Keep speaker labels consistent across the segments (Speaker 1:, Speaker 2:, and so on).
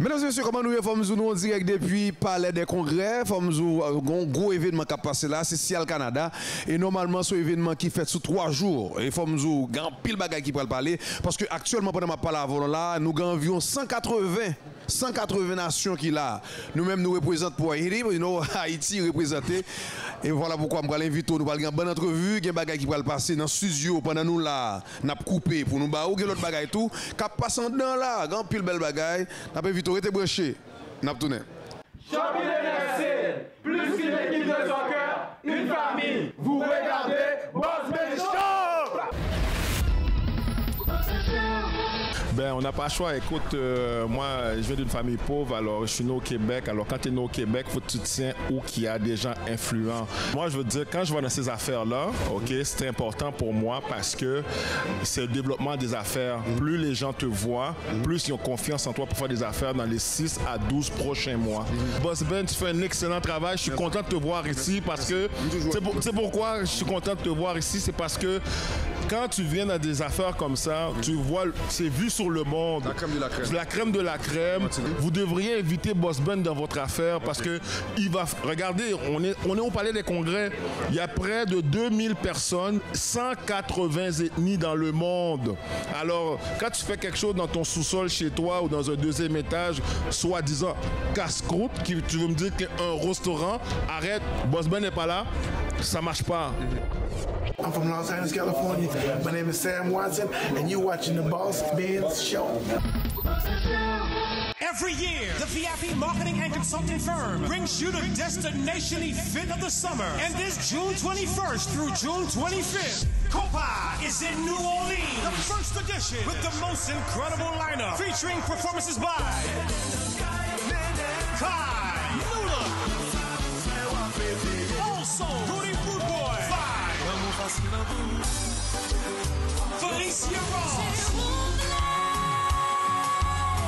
Speaker 1: Mesdames et messieurs, comment nous sommes en direct depuis Palais des Congrès, un gros événement qui a passé là, c'est Cial Canada. Et normalement, ce événement qui fait sous 3 jours. Et faut nous grand pile bagaille qui pourrait parler. Parce que actuellement, pendant ma parole là, nous avons environ 180 nations qui là. Nous-mêmes nous représentons pour Haïti, Haïti représenté. Et voilà pourquoi je vais l'inviter, nous allons une bonne entrevue, il y a des bagages qui pourrait passer dans le studio pendant nous là, nous avons coupé pour nous bah ou l'autre bagaille tout, qui passe en dedans là, grand pile belle bagaille, nous avons invité, restez branchés, nous avons tourné.
Speaker 2: Champion FC, plus qu'une équipe de soccer, une famille. Vous regardez Boss Ben Show.
Speaker 3: Ben, on n'a pas le choix. Écoute, moi, je viens d'une famille pauvre, alors je suis né au Québec. Alors, quand tu es né au Québec, il faut que tu te tiens où il y a des gens influents. Moi, je veux dire, quand je vais dans ces affaires-là, OK, c'est important pour moi parce que c'est le développement des affaires. Plus les gens te voient, plus ils ont confiance en toi pour faire des affaires dans les 6 à 12 prochains mois. Boss Ben, tu fais un excellent travail. Je suis content de te voir ici parce que... Tu sais pourquoi je suis content de te voir ici? C'est parce que quand tu viens dans des affaires comme ça, tu vois, c'est vu sur le monde.
Speaker 1: La crème de la crème.
Speaker 3: La crème de la crème. Vous devriez inviter Boss Ben dans votre affaire parce que il va... Regardez, on est au Palais des Congrès. Il y a près de 2000 personnes, 180 ethnies dans le monde. Alors, quand tu fais quelque chose dans ton sous-sol chez toi ou dans un deuxième étage, soi-disant casse-croûte, tu veux me dire qu'un restaurant, arrête, Boss Ben n'est pas là, ça marche pas.
Speaker 4: I'm from Los Angeles, California. My name is Sam Watson, and you're watching the Boss Ben Show.
Speaker 5: Every year, the VIP marketing and consulting firm brings you the destination event of the summer. And this June 21st through June 25th, Copa is in New Orleans. The first edition with the most incredible lineup featuring performances by Kai, Lula, also Rudy Rude Boy, Felicia Ross,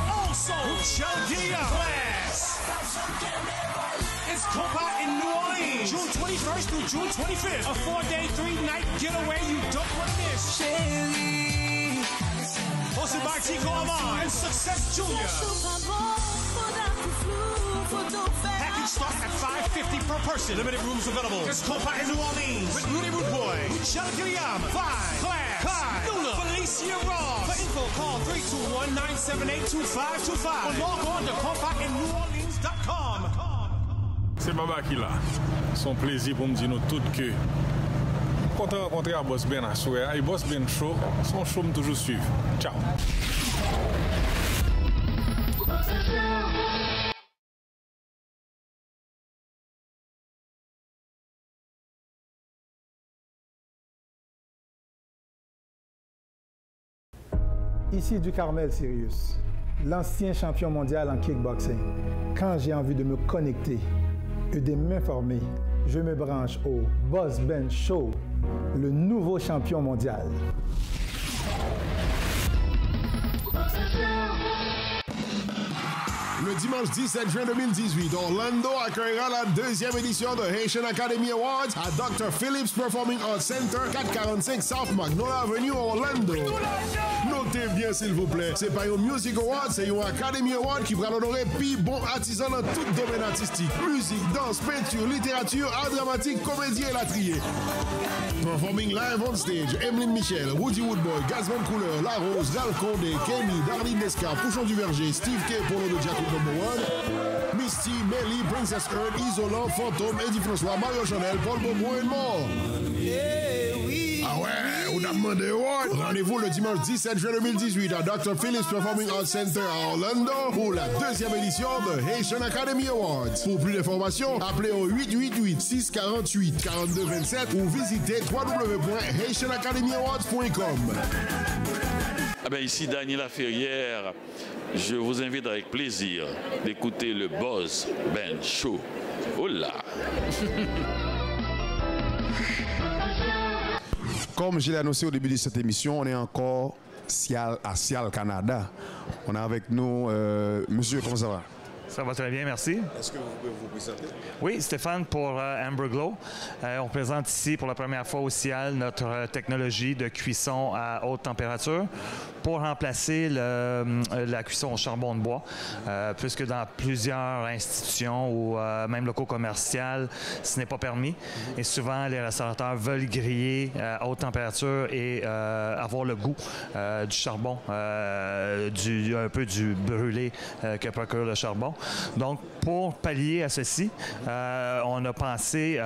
Speaker 5: also Chaldia Class. It's Copa in New Orleans, June 21st through June 25th. A 4-day, 3-night getaway you don't want to miss. Hosted by Tico Amar and Success Junior. Package starts at $5.50 per person. Limited rooms available. It's Copa in New Orleans with Rudy Rude Boy, Michelle Guillaume, Five, Class, Kai, Lula, Felicia Ross. For info, call 321-978-2525 or log on to CopaInNewOrleans.com.
Speaker 6: C'est Baba qui là. Son plaisir pour me dire nous toutes que quand on rencontre à Boss Ben à soir, et Boss Ben Show, son show me toujours suivre. Ciao.
Speaker 7: Ici du Carmel Sirius, l'ancien champion mondial en kickboxing. Quand j'ai envie de me connecter et de m'informer, je me branche au Boss Ben Show, le nouveau champion mondial.
Speaker 8: Le dimanche 17 juin 2018, Orlando accueillera la 2e édition de Haitian Academy Awards à Dr. Phillips Performing Arts Center, 445 South Magnolia Avenue, Orlando. Notez bien, s'il vous plaît, c'est pas un Music Award, c'est un Academy Award qui va l'honorer puis bon artisan dans tout domaine artistique. Musique, danse, peinture, littérature, art dramatique, comédie et latrier. Performing live on stage, Emeline Michel, Woody Woodboy, Gazman Couleur, La Rose, Gal Condé, Kenny, Darlene Descar, Pouchon du Verger, Steve K, Polo de Jacob No. 1, Misty, Melly, Princess Earth, Isolant, Fantôme, Eddie François, Mario Chanel, Paul Bobo et more. Ah ouais, on a demandé what? Rendez-vous le dimanche 17 juin 2018 à Dr. Phillips Performing Arts Center à Orlando pour la 2e édition de Haitian Academy Awards. Pour plus d'informations, appelez au 888-648-4227 ou visitez www.haitianacademyawards.com.
Speaker 9: Ah ben ici Daniela Ferrière. Je vous invite avec plaisir d'écouter le Boss Ben Show. Oh là!
Speaker 1: Comme je l'ai annoncé au début de cette émission, on est encore à Cial Canada. On a avec nous, monsieur, comment ça va?
Speaker 10: Ça va très bien, merci.
Speaker 1: Est-ce que vous pouvez vous présenter?
Speaker 10: Oui, Stéphane pour Amber Glow. On présente ici pour la première fois au CIAL notre technologie de cuisson à haute température pour remplacer la cuisson au charbon de bois, puisque dans plusieurs institutions ou même locaux commerciaux, ce n'est pas permis. Et souvent, les restaurateurs veulent griller à haute température et avoir le goût du charbon, un peu du brûlé que procure le charbon. Donc, pour pallier à ceci, on a pensé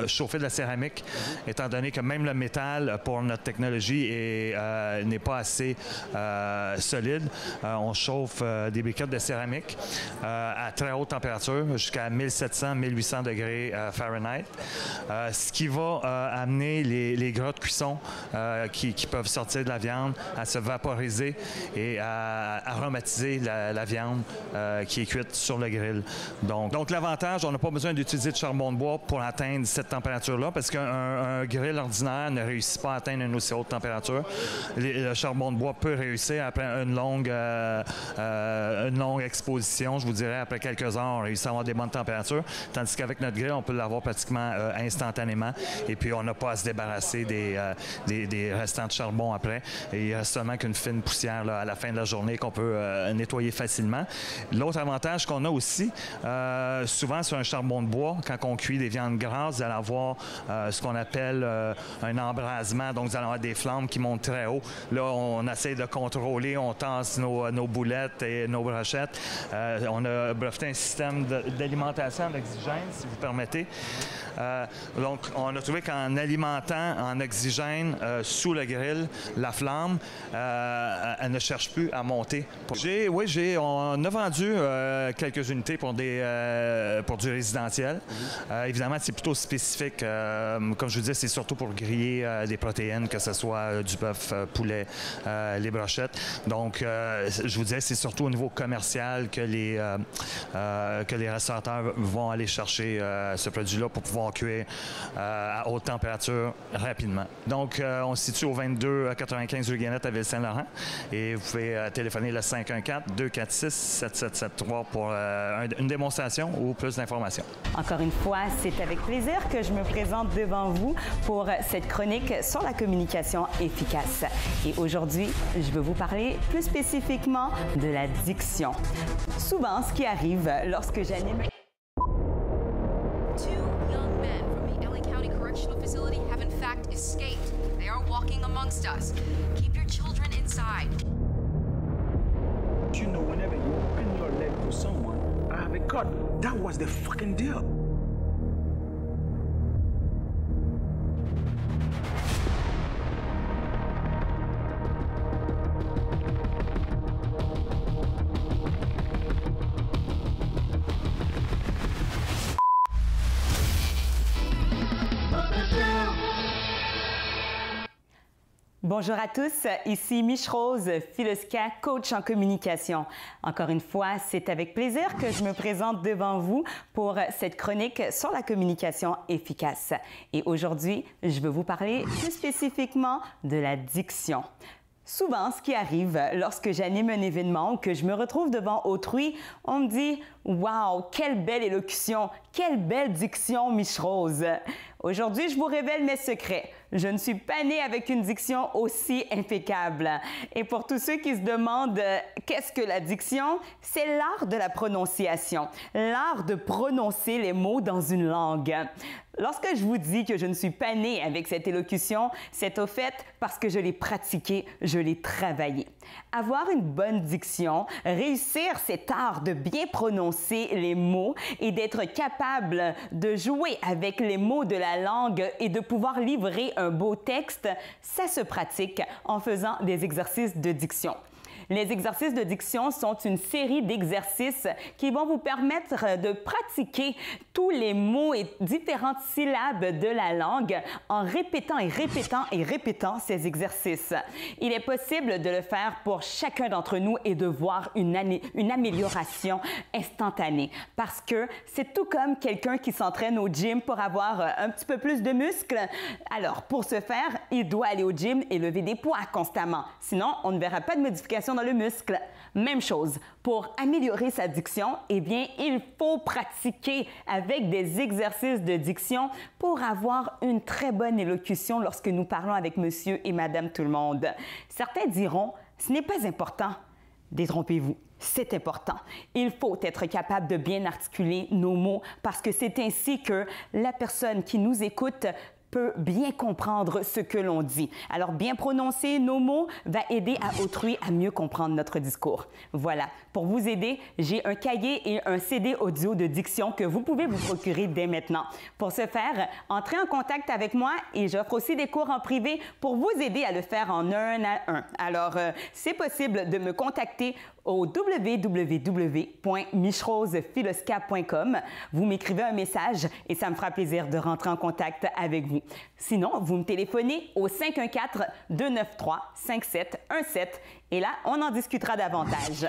Speaker 10: chauffer de la céramique, étant donné que même le métal, pour notre technologie, n'est pas assez solide. On chauffe des briquettes de céramique à très haute température, jusqu'à 1700-1800 degrés Fahrenheit, ce qui va amener les gras de cuisson qui peuvent sortir de la viande à se vaporiser et à aromatiser la viande qui est cuite sur le grill. Donc l'avantage, on n'a pas besoin d'utiliser de charbon de bois pour atteindre cette température-là, parce qu'un grill ordinaire ne réussit pas à atteindre une aussi haute température. Le charbon de bois peut réussir après une longue exposition, je vous dirais, après quelques heures, on réussit à avoir des bonnes températures, tandis qu'avec notre grill, on peut l'avoir pratiquement instantanément, et puis on n'a pas à se débarrasser des restants de charbon après. Et il reste seulement qu'une fine poussière là, à la fin de la journée qu'on peut nettoyer facilement. L'autre avantage qu'on a aussi, souvent sur un charbon de bois, quand on cuit des viandes grasses, vous allez avoir ce qu'on appelle un embrasement, donc vous allez avoir des flammes qui montent très haut. Là, on essaie de contrôler, on tasse nos boulettes et nos brochettes. On a breveté un système d'alimentation en oxygène, si vous permettez. Donc, on a trouvé qu'en alimentant en oxygène sous le grill, la flamme, elle ne cherche plus à monter. On a vendu quelques unités pour du résidentiel. Évidemment, c'est plutôt spécifique. Comme je vous disais, c'est surtout pour griller des protéines, que ce soit du bœuf, poulet, les brochettes. Donc, je vous disais, c'est surtout au niveau commercial que les restaurateurs vont aller chercher ce produit-là pour pouvoir cuire à haute température rapidement. Donc, on se situe au 2295 rue Guénette à Ville-Saint-Laurent et vous pouvez téléphoner le 514-246-7773 pour une démonstration ou plus d'informations.
Speaker 11: Encore une fois, c'est avec plaisir que je me présente devant vous pour cette chronique sur la communication efficace. Et aujourd'hui, je veux vous parler plus spécifiquement de la diction. Souvent, ce qui arrive lorsque j'anime...
Speaker 12: Escaped. They are walking amongst us. Keep your children inside.
Speaker 13: You know, whenever you open your leg to someone, I have a cut. That was the fucking deal.
Speaker 11: Bonjour à tous, ici Mich Rose Filoska, coach en communication. Encore une fois, c'est avec plaisir que je me présente devant vous pour cette chronique sur la communication efficace. Et aujourd'hui, je veux vous parler plus spécifiquement de la diction. Souvent, ce qui arrive lorsque j'anime un événement ou que je me retrouve devant autrui, on me dit « Wow, quelle belle élocution, quelle belle diction, Mich Rose !» Aujourd'hui, je vous révèle mes secrets. Je ne suis pas née avec une diction aussi impeccable. Et pour tous ceux qui se demandent qu'est-ce que la diction, c'est l'art de la prononciation, l'art de prononcer les mots dans une langue. Lorsque je vous dis que je ne suis pas née avec cette élocution, c'est au fait parce que je l'ai pratiquée, je l'ai travaillée. Avoir une bonne diction, réussir cet art de bien prononcer les mots et d'être capable de jouer avec les mots de la langue et de pouvoir livrer un beau texte, ça se pratique en faisant des exercices de diction. Les exercices de diction sont une série d'exercices qui vont vous permettre de pratiquer tous les mots et différentes syllabes de la langue en répétant et répétant et répétant ces exercices. Il est possible de le faire pour chacun d'entre nous et de voir une amélioration instantanée parce que c'est tout comme quelqu'un qui s'entraîne au gym pour avoir un petit peu plus de muscles. Alors, pour ce faire, il doit aller au gym et lever des poids constamment. Sinon, on ne verra pas de modification dans le muscle. Même chose, pour améliorer sa diction, eh bien, il faut pratiquer avec des exercices de diction pour avoir une très bonne élocution lorsque nous parlons avec monsieur et madame tout le monde. Certains diront, ce n'est pas important. Détrompez-vous, c'est important. Il faut être capable de bien articuler nos mots parce que c'est ainsi que la personne qui nous écoute peut bien comprendre ce que l'on dit. Alors, bien prononcer nos mots va aider à autrui à mieux comprendre notre discours. Voilà. Pour vous aider, j'ai un cahier et un CD audio de diction que vous pouvez vous procurer dès maintenant. Pour ce faire, entrez en contact avec moi et j'offre aussi des cours en privé pour vous aider à le faire en 1 à 1. Alors, c'est possible de me contacter au www.michrosefilosca.com. Vous m'écrivez un message et ça me fera plaisir de rentrer en contact avec vous. Sinon, vous me téléphonez au 514-293-5717 et là, on en discutera davantage.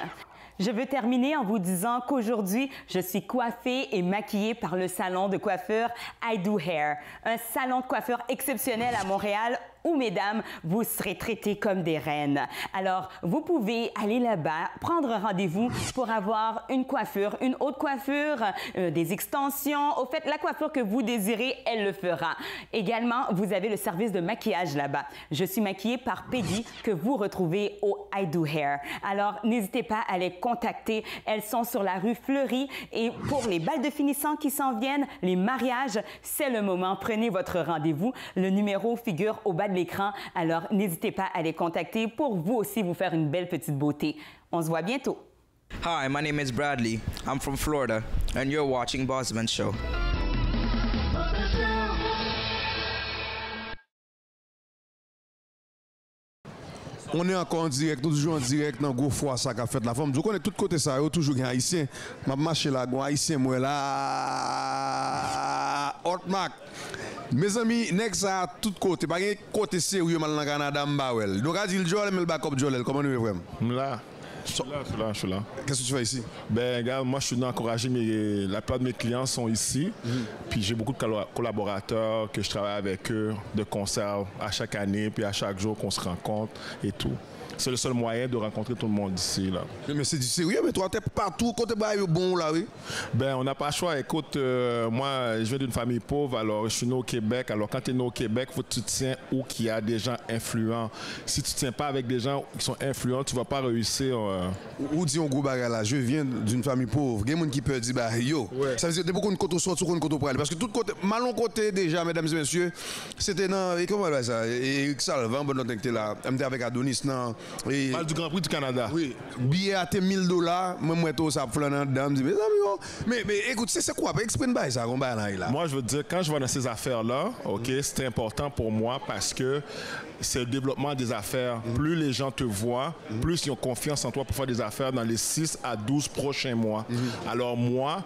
Speaker 11: Je veux terminer en vous disant qu'aujourd'hui, je suis coiffée et maquillée par le salon de coiffure I Do Hair, un salon de coiffure exceptionnel à Montréal où, mesdames, vous serez traitées comme des reines. Alors, vous pouvez aller là-bas, prendre rendez-vous pour avoir une coiffure, une haute coiffure, des extensions. Au fait, la coiffure que vous désirez, elle le fera. Également, vous avez le service de maquillage là-bas. Je suis maquillée par Peggy que vous retrouvez au I Do Hair. Alors, n'hésitez pas à les contacter. Elles sont sur la rue Fleury et pour les bals de finissants qui s'en viennent, les mariages, c'est le moment. Prenez votre rendez-vous. Le numéro figure au bas de l'écran. Alors, n'hésitez pas à les contacter pour vous aussi vous faire une belle petite beauté. On se voit bientôt.
Speaker 14: Hi, my name is Bradley. I'm from Florida, and you're watching Bossman Show.
Speaker 1: On est encore en direct, toujours en direct dans Gros Foie, ça qu'a fait la femme. Donc on est tout côté ça, toujours un haïtien. Ma marché là, un haïtien moi là. Hot Mac. Mes amis, next à tout côté, pas côté sérieux mal dans Canada m'bawel. Donc a dit le Joel mais le backup Joel, comment nous vraiment?
Speaker 3: Là. Je suis là.
Speaker 1: Qu'est-ce que tu fais ici?
Speaker 3: Ben, regarde, moi, je suis venu encourager, la plupart de mes clients sont ici. Puis j'ai beaucoup de collaborateurs que je travaille avec eux de concert à chaque année, puis à chaque jour qu'on se rencontre et tout. C'est le seul moyen de rencontrer tout le monde ici, là.
Speaker 1: Mais c'est du sérieux, mais toi, t'es partout, côté bail bon, là, oui?
Speaker 3: Ben, on n'a pas le choix. Écoute, moi, je viens d'une famille pauvre, alors je suis né au Québec. Alors, quand tu es né au Québec, il faut que tu te tiens où il y a des gens influents. Si tu ne tiens pas avec des gens qui sont influents, tu ne vas pas réussir.
Speaker 1: Ou dit un gros bagage là, je viens d'une famille pauvre. Il y a des gens qui peuvent dire, bah, yo, ouais. Ça veut dire que beaucoup de côté sortent, beaucoup de côté pour aller. Parce que tout côté, malon côté déjà, mesdames et messieurs, c'était dans, et comment on va ça? Eric Salvan, bon, on était là, on était avec Adonis, non?
Speaker 3: Et du Grand Prix du Canada.
Speaker 1: Oui. Billet à $1,000, moi tout ça flanant dedans, mais écoute, c'est quoi? Exprime pas ça, on va là.
Speaker 3: Moi, je veux dire, quand je vais dans ces affaires-là, OK, c'est important pour moi parce que c'est le développement des affaires. Plus les gens te voient, plus ils ont confiance en toi pour faire des affaires dans les 6 à 12 prochains mois. Alors moi,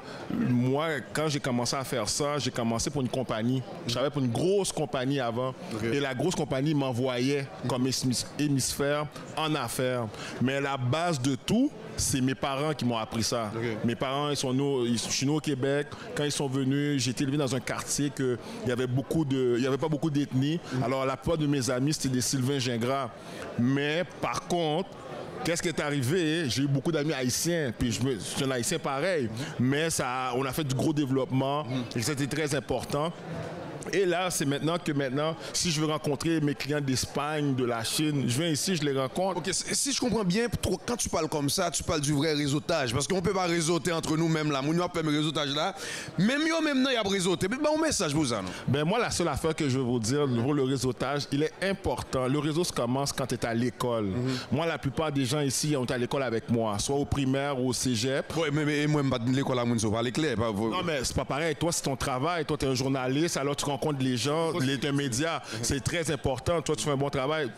Speaker 3: quand j'ai commencé à faire ça, j'ai commencé pour une compagnie. Je travaillais pour une grosse compagnie avant. Et la grosse compagnie m'envoyait comme hémisphère en affaires. Mais la base de tout, c'est mes parents qui m'ont appris ça. Mes parents, je suis né au Québec. Quand ils sont venus, j'ai été élevé dans un quartier que il y avait pas beaucoup d'ethnies. Alors la plupart de mes amis, c'était des Sylvain Gingras. Mais par contre, qu'est-ce qui est arrivé? J'ai eu beaucoup d'amis haïtiens, puis je suis un haïtien pareil. Mais on a fait du gros développement et c'était très important. Et là, c'est maintenant, si je veux rencontrer mes clients d'Espagne, de la Chine, je viens ici, je les rencontre.
Speaker 1: Ok, si je comprends bien, quand tu parles comme ça, tu parles du vrai réseautage. Parce qu'on ne peut pas réseauter entre nous-mêmes là. Nous n'avons pas le réseautage là. Même yo, même non, il y a réseauté. Mais un message pour ça, non?
Speaker 3: Ben moi, la seule affaire que je veux vous dire pour le réseautage, il est important. Le réseau se commence quand tu es à l'école. Moi, la plupart des gens ici ont été à l'école avec moi, soit au primaire ou au cégep.
Speaker 1: Oui, mais moi, je ne suis pas l'école à mon pas l'éclair.
Speaker 3: Non, mais c'est pas pareil. Toi, c'est ton travail. Toi, tu es un journaliste, alors tu rencontres les gens, les médias, c'est très important. Toi, tu fais un bon travail.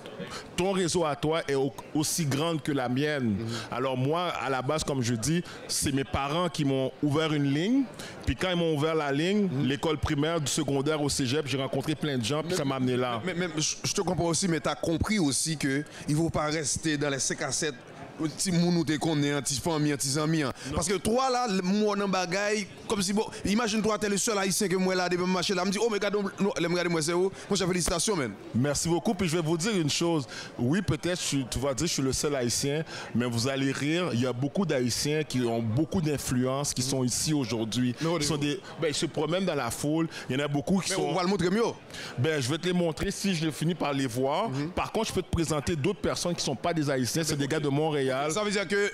Speaker 3: Ton réseau à toi est aussi grand que la mienne. Alors moi, à la base, comme je dis, c'est mes parents qui m'ont ouvert une ligne. Puis quand ils m'ont ouvert la ligne, l'école primaire, du secondaire au cégep, j'ai rencontré plein de gens, puis ça m'a amené là.
Speaker 1: Mais je te comprends aussi, mais tu as compris aussi qu'il ne faut pas rester dans les 5 à 7 petit moun te connaît, petit famille, petit ami. Parce que toi là, moi dans bagaille, comme si bon, imagine toi t'es le seul haïtien que moi là depuis marcher là, me dit oh mais regarde moi c'est où? Moi j'ai félicitations man.
Speaker 3: Merci beaucoup, puis je vais vous dire une chose. Oui, peut-être tu vas dire je suis le seul haïtien, mais vous allez rire, il y a beaucoup d'haïtiens qui ont beaucoup d'influence, qui sont ici aujourd'hui. Ils se promènent dans la foule, il y en a beaucoup qui sont...
Speaker 1: On va le montrer mieux.
Speaker 3: Ben, je vais te les montrer si je finis par les voir. Par contre, je peux te présenter d'autres personnes qui ne sont pas des haïtiens, c'est des gars de Montréal.
Speaker 1: Ça veut dire que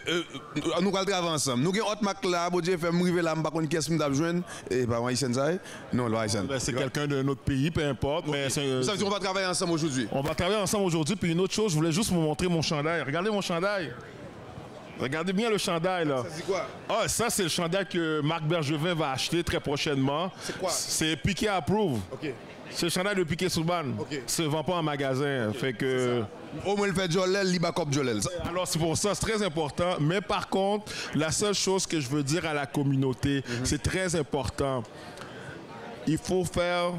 Speaker 1: nous allons travailler ensemble. Nous avons un autre Mac là, bon Dieu, fait m'arriver là, par contre, qu'est-ce que nous avons besoin? Et pas haïtien ça? Non, le haïtien.
Speaker 3: C'est quelqu'un d'un autre pays, peu importe. Mais
Speaker 1: ça veut dire qu'on va travailler ensemble aujourd'hui.
Speaker 3: On va travailler ensemble aujourd'hui. Puis une autre chose, je voulais juste vous montrer mon chandail. Regardez mon chandail. Regardez bien le chandail là.
Speaker 1: Ça dit quoi?
Speaker 3: Ah, ça c'est le chandail que Marc Bergevin va acheter très prochainement.
Speaker 1: C'est quoi?
Speaker 3: C'est Piqué Approve.
Speaker 1: OK.
Speaker 3: C'est le chandail de Piqué Souban.
Speaker 1: OK.
Speaker 3: Se vend pas en magasin. Fait que...
Speaker 1: Au moins le fait Jolel, l'Ibacop Jolel.
Speaker 3: Alors c'est pour ça, c'est très important. Mais par contre, la seule chose que je veux dire à la communauté, c'est très important. Il faut faire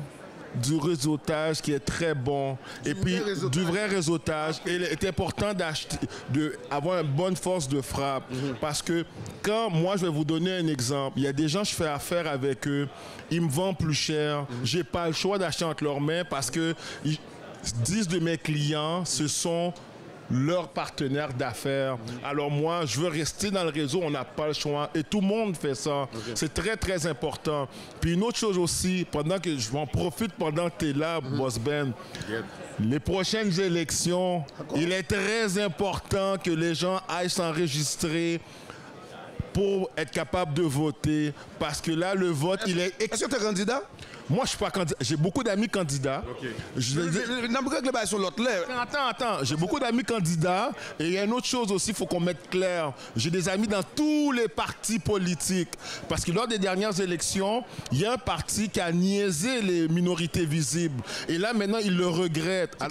Speaker 3: du réseautage qui est très bon et puis du vrai réseautage. Et il est important d'avoir une bonne force de frappe parce que quand moi je vais vous donner un exemple, il y a des gens je fais affaire avec eux, ils me vendent plus cher, j'ai pas le choix d'acheter entre leurs mains parce que 10 de mes clients ce sont leurs partenaires d'affaires. Alors moi, je veux rester dans le réseau, on n'a pas le choix. Et tout le monde fait ça. C'est très, très important. Puis une autre chose aussi, pendant que je m'en profite pendant que tu es là, Boss Ben, les prochaines élections, il est très important que les gens aillent s'enregistrer pour être capable de voter. Parce que là, le vote, il est...
Speaker 1: Est-ce que tu es candidat?
Speaker 3: Moi, je ne suis pas candidat. J'ai beaucoup d'amis candidats. Attends. J'ai beaucoup d'amis candidats. Et il y a une autre chose aussi, il faut qu'on mette clair. J'ai des amis dans tous les partis politiques. Parce que lors des dernières élections, il y a un parti qui a niaisé les minorités visibles. Et là, maintenant, il le regrette.
Speaker 1: C'est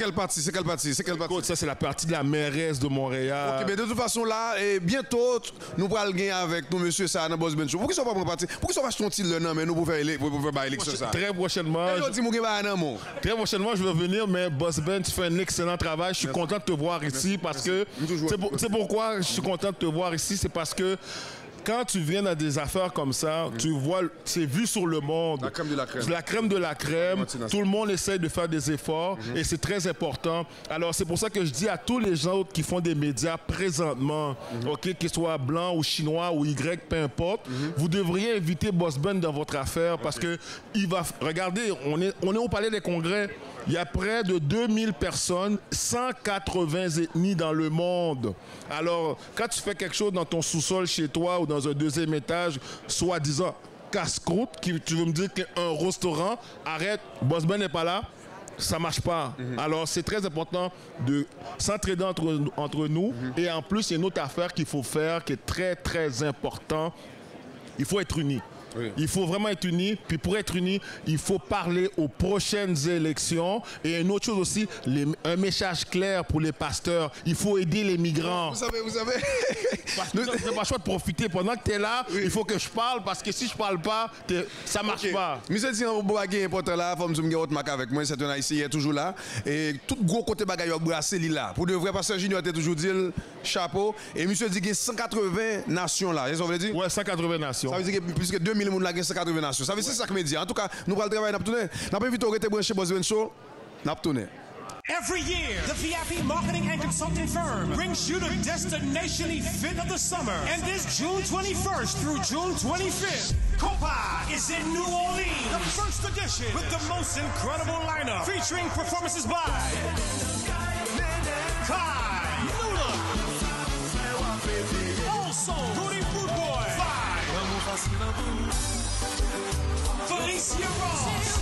Speaker 1: quel parti?
Speaker 3: Écoute, ça, c'est la partie de la mairesse de Montréal.
Speaker 1: OK, mais de toute façon, là, bientôt, nous allons gagner avec nous, monsieur Sarah Boss Ben Show. Pourquoi ils ne sont pas parti? Pourquoi ils ne sont pas achetés le nom, mais nous pour faire l'élection ça?
Speaker 3: Très prochainement, je vais venir, mais Boss Ben, tu fais un excellent travail. Je suis content de te voir ici parce que... C'est pourquoi je suis content de te voir ici, c'est parce que quand tu viens dans des affaires comme ça, tu vois, c'est vu sur le monde.
Speaker 1: La crème de la crème.
Speaker 3: La crème de la crème. Tout le monde essaie de faire des efforts et c'est très important. Alors, c'est pour ça que je dis à tous les gens qui font des médias présentement, OK, qu'ils soient blancs ou chinois ou Y, peu importe, vous devriez inviter Boss Ben dans votre affaire parce que il va... Regardez, on est au Palais des Congrès. Il y a près de 2000 personnes, 180 ethnies dans le monde. Alors, quand tu fais quelque chose dans ton sous-sol chez toi ou dans un deuxième étage, soi-disant casse-croûte, tu veux me dire qu'un restaurant, arrête, Boss Ben n'est pas là, ça marche pas. Alors, c'est très important de s'entraider entre nous. Et en plus, il y a une autre affaire qu'il faut faire qui est très, très important. Il faut être unis. Oui. Il faut vraiment être unis. Puis pour être unis, il faut parler aux prochaines élections. Et une autre chose aussi, un message clair pour les pasteurs. Il faut aider les migrants.
Speaker 1: Vous savez.
Speaker 3: Parce que je n'ai pas le choix de profiter. Pendant que tu es là, il faut que je parle. Parce que si je ne parle pas, ça ne marche pas.
Speaker 1: Monsieur Tian, vous avez important là. Il faut me dire autre avec moi. C'est un haïtien, il est toujours là. Et tout gros côté bagaille, il brassé là. Pour de vrai, pasteur Junior était toujours dit chapeau. Et monsieur dit qu'il y a 180 nations là. Vous veut dire?
Speaker 3: Oui, 180 nations.
Speaker 1: Ça veut dire qu'il y a plus que 2000 personnes là, 180 nations. Ça veut dire c'est ça que me dit. En tout cas, nous allons travailler, nous allons tourner. Nous allons inviter au rete branché Boss Ben Show. Nous allons tourner.
Speaker 5: Every year, the VIP Marketing and Consulting Firm brings you the Destination Event of the Summer. And this June 21st through June 25th, Copa is in New Orleans, the first edition, with the most incredible lineup, featuring performances by Kai, Lula, also Rudy Rude Boy, Felicia Ross,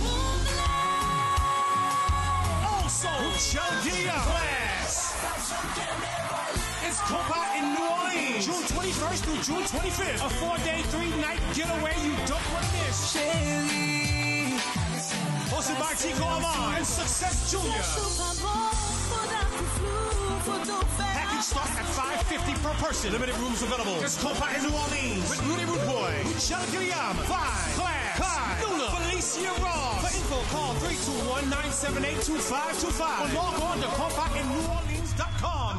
Speaker 5: also Chaldia Class. It's Copa in New Orleans, June 21st through June 25th. A 4-day, 3-night getaway you don't want to miss. Hosted by Tico Amon and Success Junior. Package starts at $550 per person. Limited rooms available. It's Copa in New Orleans with Rudy Rude Boy, Michelle Guillaume, Five, Class, Kai, Lula, Felicia Ross. For info, call 321-978-2525 or log on to CopaInNewOrleans.com.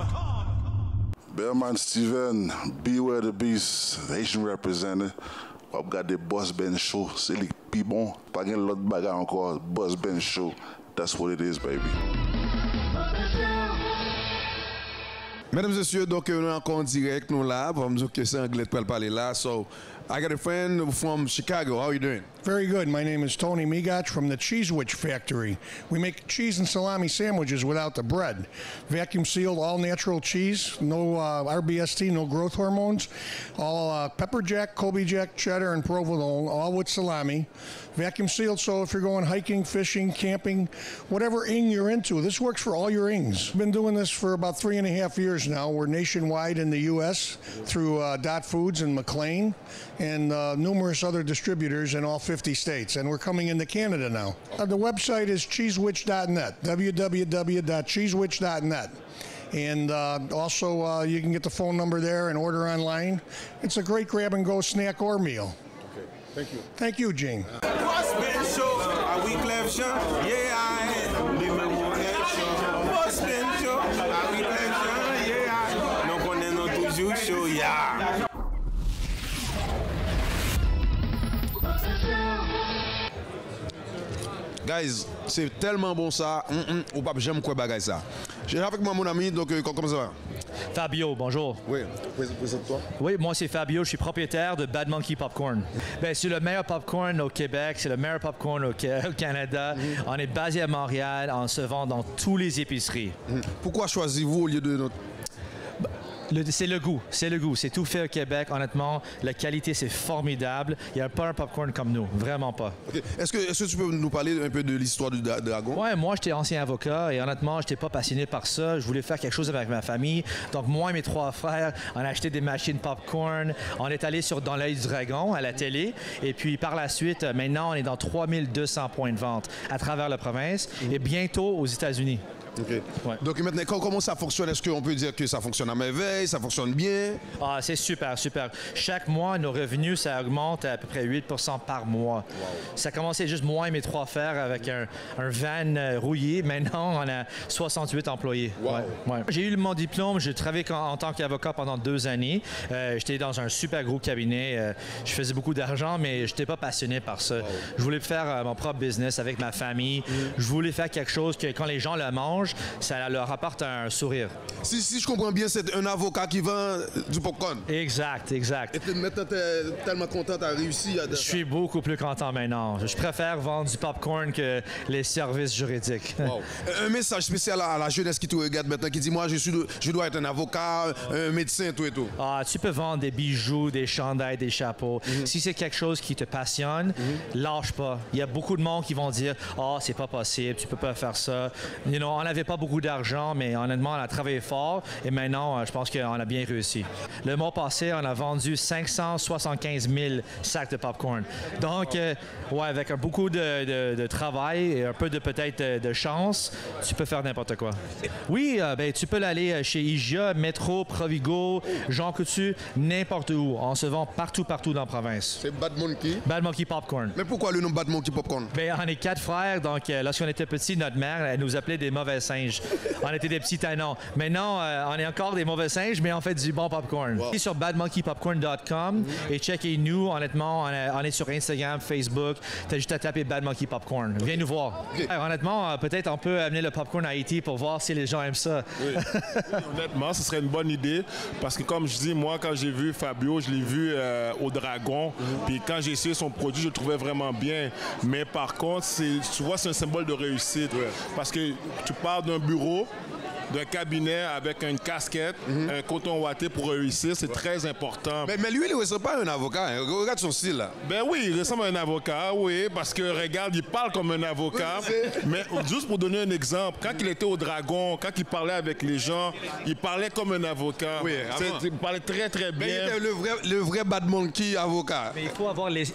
Speaker 15: Bellman Steven, Beware the Beast, Haitian representative. On got the Boss Ben Show. C'est le plus bon. Pas de l'autre bagarre encore. Boss Ben Show. That's what it is, baby.
Speaker 1: Mesdames et messieurs, donc nous sommes encore en direct, nous là, pour me dire que c'est anglais pour parler là. So, I got a friend from Chicago. How are you doing?
Speaker 16: Very good. My name is Tony Migach from the Cheese Witch Factory. We make cheese and salami sandwiches without the bread. Vacuum sealed, all natural cheese, no RBST, no growth hormones. All pepper jack, Kobe jack, cheddar, and provolone, all with salami. Vacuum sealed, so if you're going hiking, fishing, camping, whatever ing you're into, this works for all your ings. Been doing this for about 3.5 years now. We're nationwide in the U.S. through Dot Foods and McLean and numerous other distributors in all 50 states. And we're coming into Canada now. The website is cheesewitch.net, www.cheesewitch.net. And also, you can get the phone number there and order online. It's a great grab-and-go snack or meal.
Speaker 1: Okay, thank you.
Speaker 16: Thank you, Gene.
Speaker 2: Boss Ben Show, a Wyclef Show, yeah, Boss Ben Show, a Wyclef Show, yeah, non connaît non toujours show, yeah.
Speaker 1: Guys, c'est tellement bon ça. Ou pas, j'aime quoi bagaille ça. J'ai avec moi mon ami, donc comment ça va?
Speaker 17: Fabio, bonjour.
Speaker 1: Oui, présente-toi.
Speaker 17: Oui, moi c'est Fabio, je suis propriétaire de Bad Monkey Popcorn. Ben, c'est le meilleur popcorn au Québec, c'est le meilleur popcorn au Canada. On est basé à Montréal, on se vend dans toutes les épiceries.
Speaker 1: Pourquoi choisissez-vous au lieu de notre...
Speaker 17: C'est le goût, c'est tout fait au Québec, honnêtement. La qualité, c'est formidable. Il n'y a pas un popcorn comme nous, vraiment pas.
Speaker 1: Okay. Est-ce que tu peux nous parler un peu de l'histoire du dragon?
Speaker 17: Ouais, moi, j'étais ancien avocat et honnêtement, je n'étais pas passionné par ça. Je voulais faire quelque chose avec ma famille. Donc, moi et mes 3 frères, on a acheté des machines popcorn. On est allé dans l'œil du dragon à la télé. Et puis, par la suite, maintenant, on est dans 3200 points de vente à travers la province et bientôt aux États-Unis.
Speaker 1: Okay. Ouais. Donc maintenant, comment ça fonctionne? Est-ce qu'on peut dire que ça fonctionne à merveille, ça fonctionne bien?
Speaker 17: Ah, c'est super. Chaque mois, nos revenus, ça augmente à peu près 8% par mois. Wow. Ça commençait juste moi et mes 3 frères avec un van rouillé. Maintenant, on a 68 employés.
Speaker 1: Wow.
Speaker 17: Ouais. J'ai eu mon diplôme. J'ai travaillé en tant qu'avocat pendant 2 années. J'étais dans un super gros cabinet. Je faisais beaucoup d'argent, mais je n'étais pas passionné par ça. Wow. Je voulais faire mon propre business avec ma famille. Je voulais faire quelque chose que quand les gens le mangent, ça leur apporte un sourire.
Speaker 1: Si je comprends bien, c'est un avocat qui vend du popcorn.
Speaker 17: Exact.
Speaker 1: Et maintenant, tu es tellement content, tu as réussi à...
Speaker 17: Je suis beaucoup plus content maintenant. Je préfère vendre du popcorn que les services juridiques.
Speaker 1: Wow. Un message spécial à la jeunesse qui te regarde maintenant, qui dit, moi, je dois être un avocat, un médecin, tout et tout.
Speaker 17: Ah, tu peux vendre des bijoux, des chandails, des chapeaux. Si c'est quelque chose qui te passionne, lâche pas. Il y a beaucoup de monde qui vont dire, c'est pas possible, tu peux pas faire ça. On n'avait pas beaucoup d'argent, mais honnêtement, on a travaillé fort et maintenant, je pense qu'on a bien réussi. Le mois passé, on a vendu 575 000 sacs de popcorn. Donc, avec beaucoup de travail et un peu peut-être de chance, tu peux faire n'importe quoi. Oui, tu peux aller chez IGA, Métro, Provigo, Jean Coutu, n'importe où. On se vend partout dans la province.
Speaker 1: C'est Bad Monkey?
Speaker 17: Bad Monkey Popcorn.
Speaker 1: Mais pourquoi le nom Bad Monkey Popcorn?
Speaker 17: On est 4 frères, donc lorsqu'on était petits, notre mère, elle nous appelait des mauvais singes. On était des petits tannants. Maintenant, on est encore des mauvais singes, mais on fait du bon popcorn. Wow. Sur badmonkeypopcorn.com et checkez-nous. Honnêtement, on est sur Instagram, Facebook. T'as juste à taper Bad Monkey Popcorn. Viens nous voir. Okay. Honnêtement, peut-être on peut amener le popcorn à Haïti pour voir si les gens aiment ça.
Speaker 3: Oui. Honnêtement, ce serait une bonne idée parce que comme je dis, moi, quand j'ai vu Fabio, je l'ai vu au Dragon. Puis quand j'ai essayé son produit, je le trouvais vraiment bien. Mais par contre, tu vois, c'est un symbole de réussite. Ouais. Parce que tu pars d'un bureau, d'un cabinet avec une casquette, un coton ouaté pour réussir, c'est très important.
Speaker 1: Mais lui, il ne ressemble pas à un avocat. Hein. Regarde son style, là.
Speaker 3: Ben oui, il ressemble à un avocat, oui, parce que regarde, il parle comme un avocat. Mais juste pour donner un exemple, quand il était au Dragon, quand il parlait avec les gens, il parlait comme un avocat.
Speaker 1: Oui,
Speaker 3: il parlait très, très bien.
Speaker 1: Mais il était le vrai Bad Monkey avocat.
Speaker 17: Mais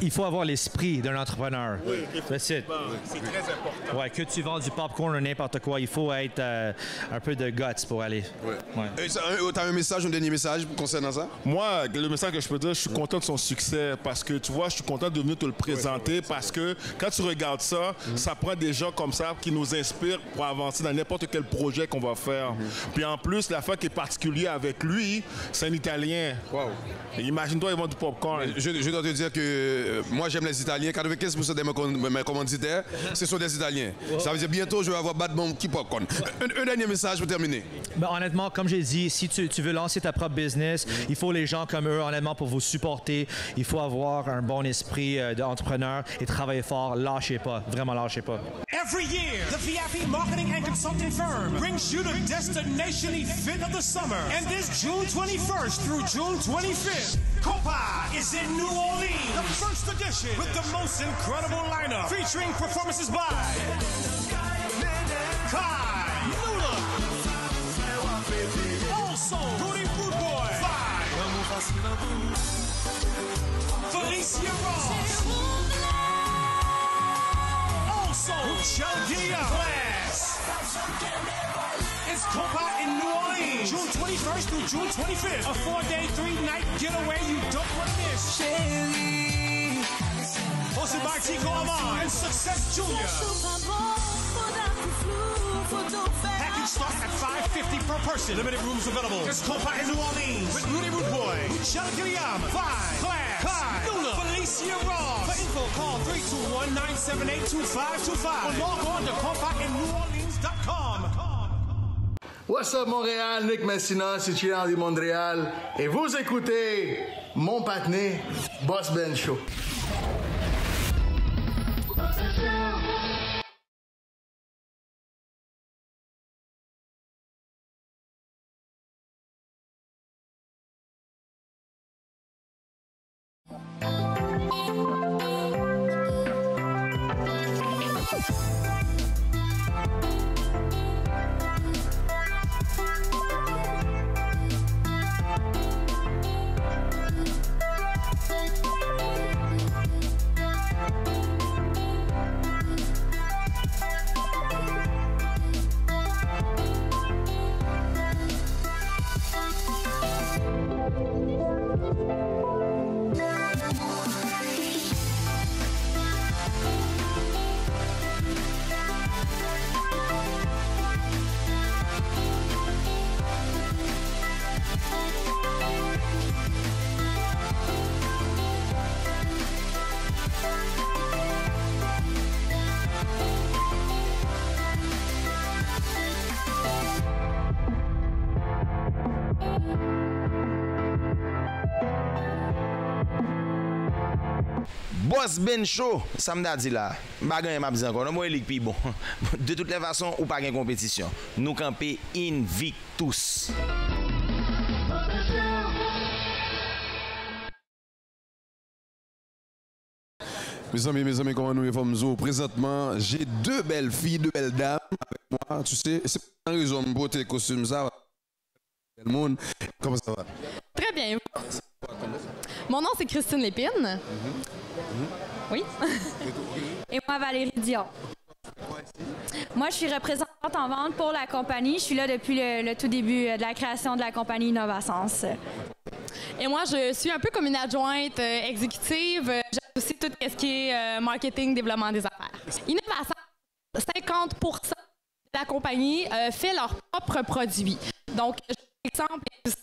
Speaker 17: il faut avoir l'esprit d'un entrepreneur.
Speaker 3: Oui, c'est très important.
Speaker 17: Ouais, que tu vends du popcorn ou n'importe quoi, il faut être un peu de guts pour aller.
Speaker 1: Ouais.
Speaker 17: Ouais.
Speaker 1: Tu as un message, un dernier message concernant ça?
Speaker 3: Moi, le message que je peux dire, je suis content de son succès parce que tu vois, je suis content de venir te le présenter parce que quand tu regardes ça, ça prend des gens comme ça qui nous inspirent pour avancer dans n'importe quel projet qu'on va faire. Puis en plus, l'affaire qui est particulière avec lui, c'est un Italien.
Speaker 1: Wow.
Speaker 3: Imagine-toi, ils vendent du popcorn.
Speaker 1: Je dois te dire que moi, j'aime les Italiens. 95% de mes commanditaires, ce sont des Italiens. Ça veut dire bientôt, je vais avoir Bad Bomb qui popcorn. Un dernier message pour terminer.
Speaker 17: Ben, honnêtement, comme j'ai dit, si tu veux lancer ta propre business, il faut les gens comme eux, honnêtement, pour vous supporter. Il faut avoir un bon esprit d'entrepreneur et travailler fort. Lâchez pas. Vraiment, lâchez pas.
Speaker 5: Every year, the VIP Marketing and Consulting Firm brings you the Destination Event of the Summer. And this June 21st through June 25th, Copa is in New Orleans, the first edition, with the most incredible lineup, featuring performances by Kai, Lula, also Rudy Rude Boy, Felicia Ross, also Chaldia Class. It's Copa in New Orleans, June 21st through June 25th. A 4-day, 3-night getaway you don't want to miss. Hosted by Tico Amon and Success Junior. Package starts at $550 per person. Limited rooms available. It's Copa in New Orleans with Rudy Root Boy, Michelle Guillaume, Five, Class, Kai, Lula, Felicia Ross. For info, call 321-978-2525 or log on to CopaInNewOrleans.com.
Speaker 18: What's up Montréal, Nick Messina, c'est Chilan de Montréal et vous écoutez mon partenaire Boss Ben Show.
Speaker 19: Boss Ben Show, ça m'a dit là, bagan m'a dit encore, non moi lik pi bon. De toutes les façons, ou pas gain compétition. Nous camper invictus.
Speaker 1: Mes amis, comment nous sommes présentement, j'ai deux belles filles, deux belles dames avec moi. Tu sais, c'est pas une raison de beauté les costumes ça. Le monde, comment ça va?
Speaker 20: Très bien. Mon nom c'est Christine Lépine. Oui. Et moi Valérie Dion. Moi je suis représentante en vente pour la compagnie. Je suis là depuis le tout début de la création de la compagnie Innovasens. Et moi je suis un peu comme une adjointe exécutive. J'ai aussi tout ce qui est marketing, développement des affaires. Innovasens, 50% de la compagnie fait leurs propres produits. Donc, exemple, ici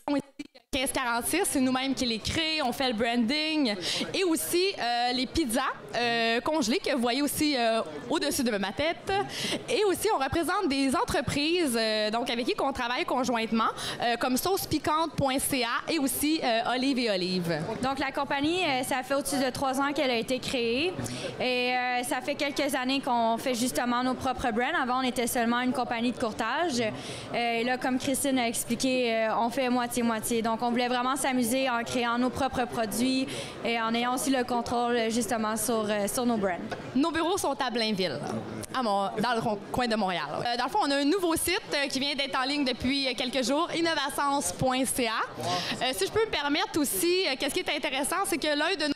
Speaker 20: 1546, c'est nous-mêmes qui les créons, on fait le branding et aussi les pizzas congelées que vous voyez aussi au-dessus de ma tête. Et aussi, on représente des entreprises donc avec qui on travaille conjointement, comme saucepiquante.ca et aussi Olive et Olive.
Speaker 21: Donc, la compagnie, ça fait au-dessus de 3 ans qu'elle a été créée et ça fait quelques années qu'on fait justement nos propres brands. Avant, on était seulement une compagnie de courtage. Et là, comme Christine a expliqué, on fait moitié-moitié. Donc, on voulait vraiment s'amuser en créant nos propres produits et en ayant aussi le contrôle justement sur nos brands.
Speaker 20: Nos bureaux sont à Blainville, dans le coin de Montréal. Dans le fond, on a un nouveau site qui vient d'être en ligne depuis quelques jours, innovasens.ca. Si je peux me permettre aussi, qu'est-ce qui est intéressant, c'est que l'un de nos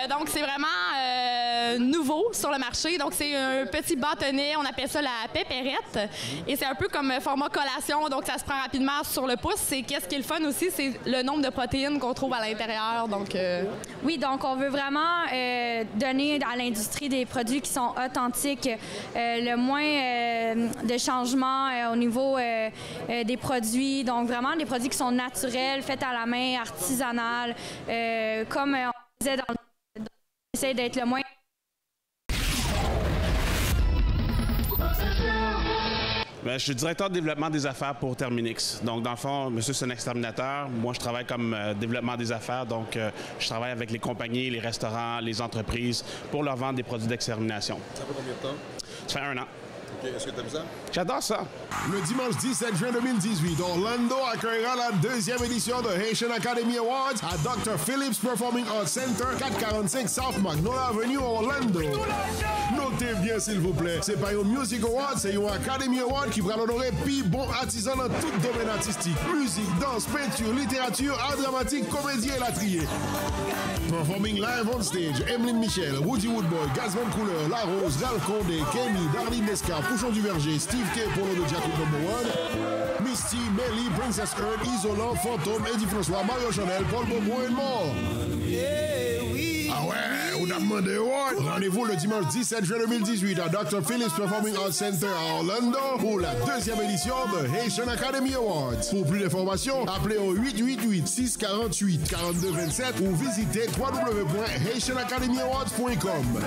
Speaker 4: Donc, c'est vraiment nouveau sur le marché. Donc, c'est un petit bâtonnet, on appelle ça la pépérette. Et c'est un peu comme format collation, donc ça se prend rapidement sur le pouce. Et qu'est-ce qui est le fun aussi, c'est le nombre de protéines qu'on trouve à l'intérieur. Donc,
Speaker 21: oui, donc on veut vraiment donner à l'industrie des produits qui sont authentiques, le moins de changements au niveau des produits. Donc, vraiment des produits qui sont naturels, faits à la main, artisanales. Comme on disait on essaie d'être le moins...
Speaker 22: Bien, je suis directeur de développement des affaires pour Terminix. Donc, dans le fond, monsieur, c'est un exterminateur. Moi, je travaille comme développement des affaires. Donc, je travaille avec les compagnies, les restaurants, les entreprises pour leur vendre des produits d'extermination.
Speaker 8: Ça fait combien de temps?
Speaker 22: Ça fait 1 an.
Speaker 8: OK. Est-ce que tu aimes ça?
Speaker 22: J'adore ça.
Speaker 8: Le dimanche 17 juin 2018, Orlando accueillera la 2e édition de Haitian Academy Awards à Dr. Phillips Performing Arts Center, 445 South Magnolia Avenue, Orlando. Notez bien, s'il vous plaît, c'est pas un Music Award, c'est un Academy Award qui va l'honorer puis bon artisan dans tout domaine artistique. Musique, danse, peinture, littérature, art dramatique, comédie et latrier. Performing live on stage, Emeline Michel, Woody Woodboy, Gazman Couleur, La Rose, Ralph Condé, Kenny, Darlene Descar, Pouchon du Verger, Steve K, Polo de Jacob No. 1, Misty, Melly, Princess Earth, Isolant, Fantôme, Eddie François, Mario Chanel, Paul Bobo et more. Ah ouais, on a demandé what? Rendez-vous le dimanche 17 juin 2018 à Dr. Phillips Performing Arts Center à Orlando pour la 2e édition de Haitian Academy Awards. Pour plus d'informations, appelez au 888-648-4227 ou visitez www.haitianacademyawards.com.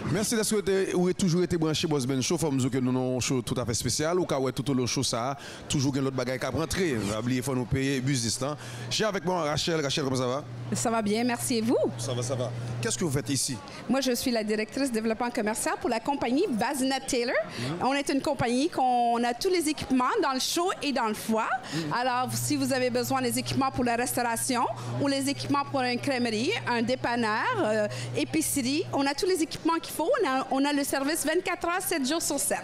Speaker 1: Merci d'être toujours été branché Boss Ben Show. Faut me dire que nous avons un show tout à fait spécial. Ou quand tout le show ça, toujours une autre bagaille qui a rentré. Il faut nous payer bus distant. J'ai avec moi Rachel. Rachel, comment ça va?
Speaker 23: Ça va bien, merci. Et vous?
Speaker 1: Ça va, ça va. Qu'est-ce que vous faites ici?
Speaker 23: Moi, je suis la directrice développement commercial pour la compagnie Bazinet Taylor. On est une compagnie qu'on a tous les équipements dans le chaud et dans le froid. Alors, si vous avez besoin des équipements pour la restauration ou les équipements pour une crèmerie, un dépanneur, épicerie, on a tous les équipements qu'il faut. On a le service 24 heures, 7 jours sur 7.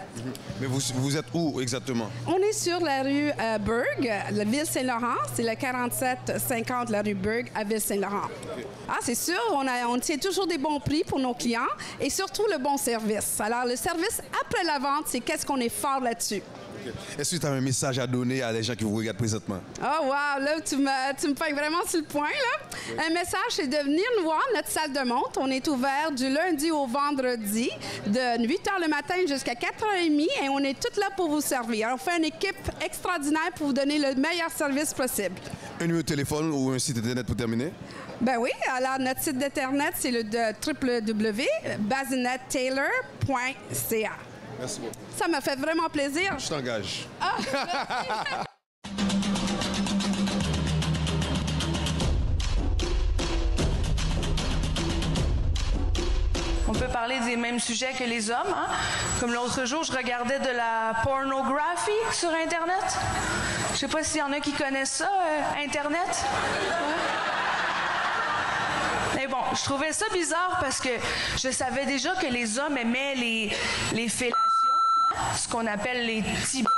Speaker 1: Mais vous êtes où exactement?
Speaker 23: On est sur la rue Berg, la Ville-Saint-Laurent. C'est le 4750 la rue Berg à Ville-Saint-Laurent. Ah, c'est sûr, on tient toujours des bons prix pour nos clients et surtout le bon service. Alors, le service après la vente, c'est qu'est-ce qu'on est fort là-dessus.
Speaker 1: Est-ce que tu as un message à donner à les gens qui vous regardent présentement?
Speaker 23: Oh wow, là, tu me pognes vraiment sur le point, là. Un message, c'est de venir nous voir, notre salle de montre. On est ouvert du lundi au vendredi, de 8 h le matin jusqu'à 4 h 30 et on est toutes là pour vous servir. Alors, on fait une équipe extraordinaire pour vous donner le meilleur service possible.
Speaker 1: Un numéro de téléphone ou un site internet pour terminer?
Speaker 23: Ben oui, alors notre site d'internet, c'est le www.bazinettaylor.ca.
Speaker 1: Merci beaucoup.
Speaker 23: Ça m'a fait vraiment plaisir.
Speaker 1: Je t'engage.
Speaker 23: Ah,
Speaker 24: On peut parler des mêmes sujets que les hommes. Hein? Comme l'autre jour, je regardais de la pornographie sur Internet. Je sais pas s'il y en a qui connaissent ça, Internet. Ouais. Mais bon, je trouvais ça bizarre parce que je savais déjà que les hommes aimaient les fellations, hein? Ce qu'on appelle les petits bas.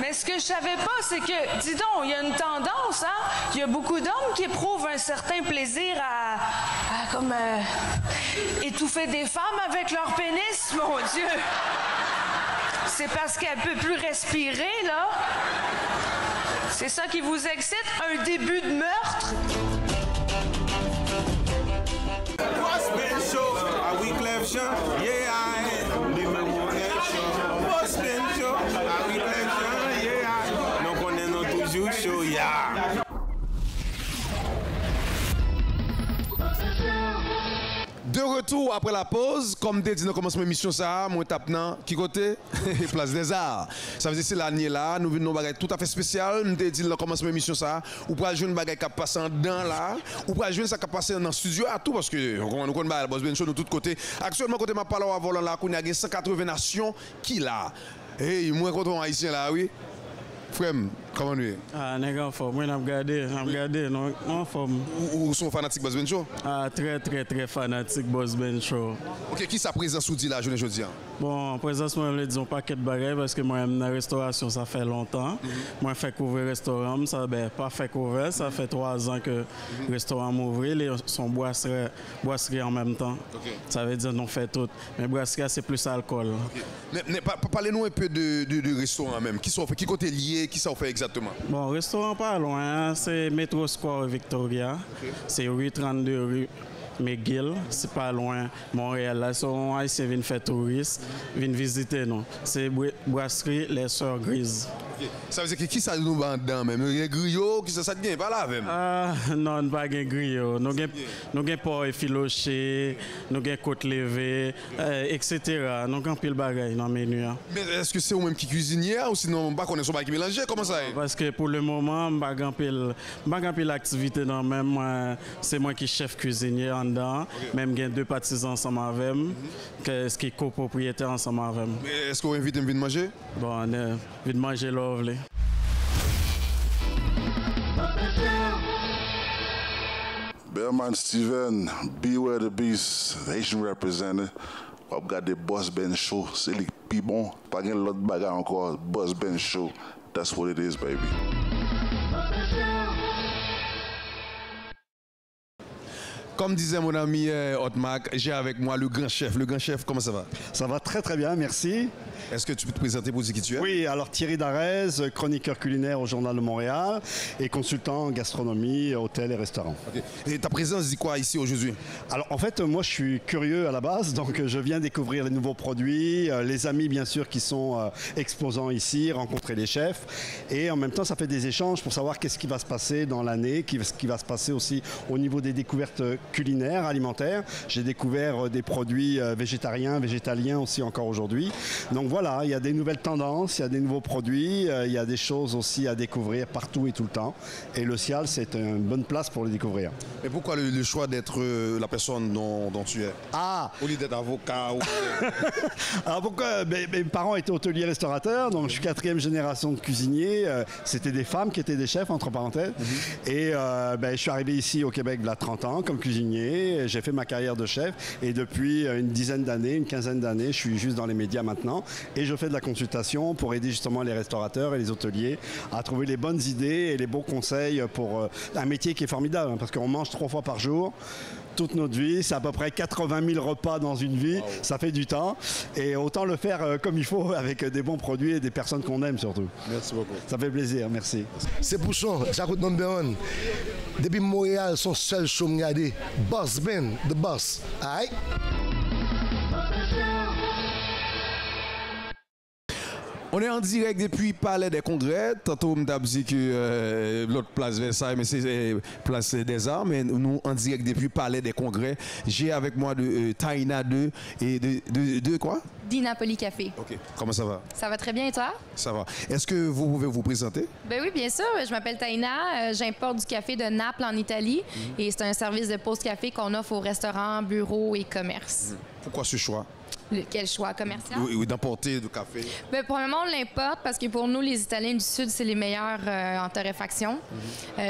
Speaker 24: Mais ce que je savais pas, c'est que, dis donc, il y a une tendance, hein? Il y a beaucoup d'hommes qui éprouvent un certain plaisir à étouffer des femmes avec leur pénis, mon Dieu! C'est parce qu'elle peut plus respirer, là? C'est ça qui vous excite? Un début de meurtre?
Speaker 2: Boss Ben Show, a Wyclef Jean, yeah, Boss Ben Show, a Wyclef Jean, yeah, donc on est toujours chaud, yeah.
Speaker 1: De retour après la pause, comme tu dit dans commencement l'émission ça, moi tape dans qui côté Place des Arts. Ça veut dire c'est l'année là, nous venons bagage tout à fait spécial, nous te dit dans commencement l'émission ça, ou pour jouer une bagage qui passe en dedans là, ou pour jouer ça qui passe dans le studio à tout parce que nous connaissons Boss Ben Show de tous côtés. Actuellement côté m'a parlé à volant là, qu'on a 180 nations qui là. Hey, moi quand on haïtien là, oui. Frère, Comment nous?
Speaker 6: Ah, nèg en forme. Moi, j'ai regardé, non, en forme.
Speaker 1: Ou sont fanatiques Boss Ben Show?
Speaker 6: Ah, très fanatique Boss Ben Show.
Speaker 1: Ok, qui sa présence sous dit la journée aujourd'hui?
Speaker 6: Bon, présence, moi, je veux dire, paquet de bagages parce que moi, j'aime la restauration, ça fait longtemps. Moi, je fais couvrir le restaurant, ça, pas fait couvrir, ça fait 3 ans que le restaurant m'ouvre, son boisserie en même temps. Ça veut dire, nous fait tout. Mais boisserie, c'est plus alcool.
Speaker 1: Mais parlez-nous un peu de restaurant même. Qui côté lié, qui ça fait exactement?
Speaker 6: Bon, restaurant pas loin, c'est Metro Square Victoria. C'est rue 32 rue McGill, c'est pas loin. Montréal, là, sont haïtiens viennent faire touristes, viennent visiter nous. C'est brasserie Les Sœurs Grises.
Speaker 1: Ça veut dire que qui ça nous vend dedans même? Il y a griot, qui ça vient pas là même?
Speaker 6: Ah, non, pas de griot. Nous avons porc effiloché, nous avons côte levée, etc. Nous avons pile bagaille dans le menu.
Speaker 1: Mais est-ce que c'est vous-même qui cuisinier ou sinon pas connaître son bac qui mélangé? Comment ça est?
Speaker 6: Parce que pour le moment, je n'ai pas pile activité dans même. C'est moi qui suis chef cuisinier en dedans. Même j'ai 2 partisans ensemble avec moi, ce qui est copropriétaire ensemble avec moi.
Speaker 1: Mais est-ce que vous invitez à venir manger?
Speaker 6: Bon, venir manger là.
Speaker 15: Bearman Steven, Beware the Beast, Haitian representative. On got the Boss Ben Show. C'est le plus bon. Pas de l'autre bagarre encore. Boss Ben Show. That's what it is, baby.
Speaker 1: Comme disait mon ami Otmac, j'ai avec moi le grand chef. Le grand chef, comment ça va?
Speaker 7: Ça va très bien, merci.
Speaker 1: Est-ce que tu peux te présenter pour dire qui tu es?
Speaker 7: Oui, alors Thierry Darès, chroniqueur culinaire au Journal de Montréal et consultant en gastronomie, hôtel et restaurant.
Speaker 1: Okay. Et ta présence dit quoi ici aujourd'hui?
Speaker 7: Alors en fait, moi je suis curieux à la base, donc je viens découvrir les nouveaux produits, les amis bien sûr qui sont exposants ici, rencontrer les chefs et en même temps ça fait des échanges pour savoir qu'est-ce qui va se passer dans l'année, ce qui va se passer aussi au niveau des découvertes culinaires, alimentaires. J'ai découvert des produits végétariens, végétaliens aussi encore aujourd'hui. Donc voilà, il y a des nouvelles tendances, il y a des nouveaux produits, il y a des choses aussi à découvrir partout et tout le temps. Et le Cial, c'est une bonne place pour les découvrir.
Speaker 1: Et pourquoi le choix d'être la personne dont tu es? Au lieu d'être avocat
Speaker 7: Alors pourquoi? Mes parents étaient hôteliers restaurateurs, donc je suis 4e génération de cuisiniers. C'était des femmes qui étaient des chefs, entre parenthèses. Et je suis arrivé ici au Québec il y a 30 ans comme cuisinier. J'ai fait ma carrière de chef et depuis une dizaine d'années, une quinzaine d'années, je suis juste dans les médias maintenant. Et je fais de la consultation pour aider justement les restaurateurs et les hôteliers à trouver les bonnes idées et les bons conseils pour un métier qui est formidable, hein, parce qu'on mange 3 fois par jour. Toute notre vie, c'est à peu près 80 000 repas dans une vie, ça fait du temps et autant le faire comme il faut avec des bons produits et des personnes qu'on aime surtout.
Speaker 1: Merci beaucoup.
Speaker 7: Ça fait plaisir, merci.
Speaker 9: C'est Bouchon, j'écoute number 1. Depuis Montréal, son seul show me regarder, Boss Ben, the boss. Aïe.
Speaker 1: On est en direct depuis Palais des Congrès. Tantôt, on m'a dit que l'autre place Versailles, mais c'est place des Arts. Mais nous, en direct depuis Palais des Congrès, j'ai avec moi Taina 2 et de quoi?
Speaker 10: Dinapoli Café.
Speaker 1: OK. Comment ça va?
Speaker 10: Ça va très bien et toi?
Speaker 1: Ça va. Est-ce que vous pouvez vous présenter?
Speaker 10: Ben oui, bien sûr. Je m'appelle Taina. J'importe du café de Naples en Italie. Et c'est un service de pause café qu'on offre aux restaurants, bureaux et commerces.
Speaker 1: Pourquoi ce choix?
Speaker 10: Quel choix commercial?
Speaker 1: Oui, d'emporter du café.
Speaker 10: Bien, probablement, on l'importe parce que pour nous, les Italiens du Sud, c'est les meilleurs en torréfaction.